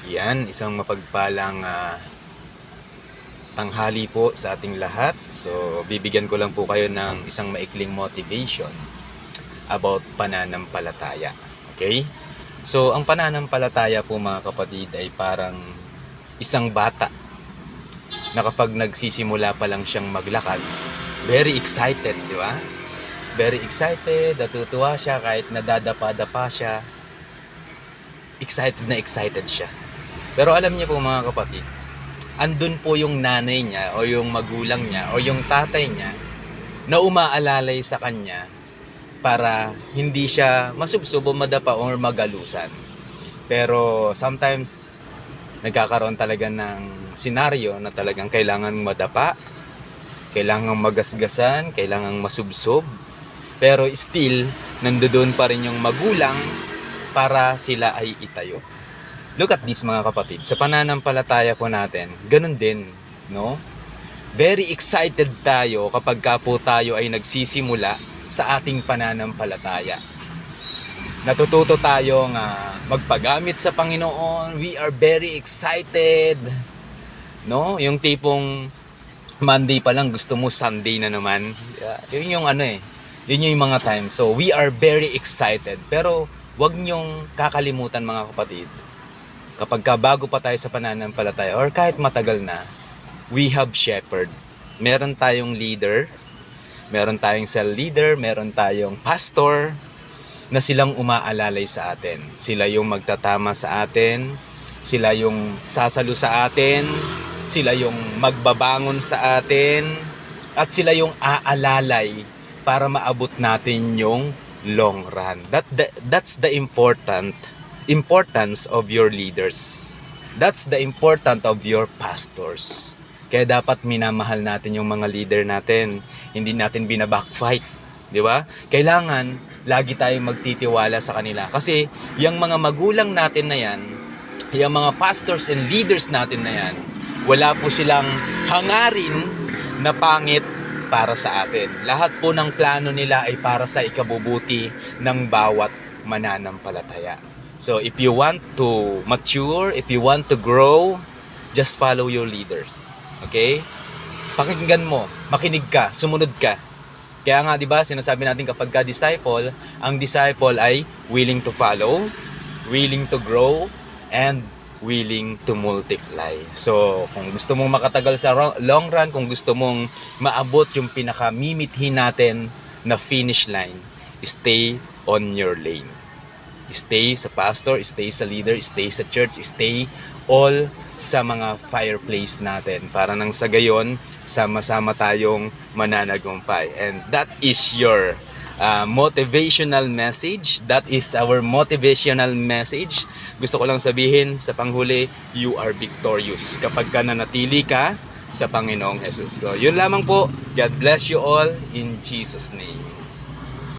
Yan, isang mapagpalang tanghali po sa ating lahat. So, bibigyan ko lang po kayo ng isang maikling motivation about pananampalataya. Okay? So, ang pananampalataya po mga kapatid ay parang isang bata na kapag nagsisimula pa lang siyang maglakad, very excited, di ba? Very excited, natutuwa siya kahit nadadapa-dapa siya. Excited na excited siya. Pero alam niyo po mga kapatid, andun po yung nanay niya o yung magulang niya o yung tatay niya na umaalalay sa kanya para hindi siya masubsob o madapa or magalusan. Pero sometimes nagkakaroon talaga ng senaryo na talagang kailangan madapa, kailangan magasgasan, kailangan masubsob. Pero still, nandoon pa rin yung magulang para sila ay itayo. Look at this mga kapatid, sa pananampalataya po natin, ganun din, no? Very excited tayo kapag ka po tayo ay nagsisimula sa ating pananampalataya. Natututo tayong magpagamit sa Panginoon, we are very excited, no? Yung tipong Monday pa lang gusto mo Sunday na naman. Yun yung yun yung mga time. So we are very excited. Pero wag niyong kakalimutan mga kapatid, kapag bago pa tayo sa pananampalataya or kahit matagal na, we have shepherd. Meron tayong leader, meron tayong cell leader, meron tayong pastor na silang umaalalay sa atin. Sila yung magtatama sa atin, sila yung sasalo sa atin, sila yung magbabangon sa atin, at sila yung aalalay para maabot natin yung long run. That's the importance of your leaders. That's the importance of your pastors. Kaya dapat minamahal natin yung mga leader natin. Hindi natin binabackfight. Di ba? Kailangan lagi tayong magtitiwala sa kanila. Kasi yung mga magulang natin na yan, yung mga pastors and leaders natin na yan, wala po silang hangarin na pangit para sa atin. Lahat po ng plano nila ay para sa ikabubuti ng bawat mananampalataya. So if you want to mature, if you want to grow, just follow your leaders. Okay? Pakinggan mo, makinig ka, sumunod ka. Kaya nga 'di ba, sinasabi natin kapag ka disciple, ang disciple ay willing to follow, willing to grow, and willing to multiply. So, kung gusto mong makatagal sa long run, kung gusto mong maabot yung pinakamimithi natin na finish line, stay on your lane. Stay sa pastor, stay sa leader, stay sa church, stay all sa mga fireplace natin para nang sa gayon, sama-sama tayong mananagumpay. And that is your motivational message. That is our motivational message. Gusto ko lang sabihin sa panghuli, you are victorious kapag ka nanatili ka sa Panginoong Jesus. So, yun lamang po. God bless you all in Jesus' name.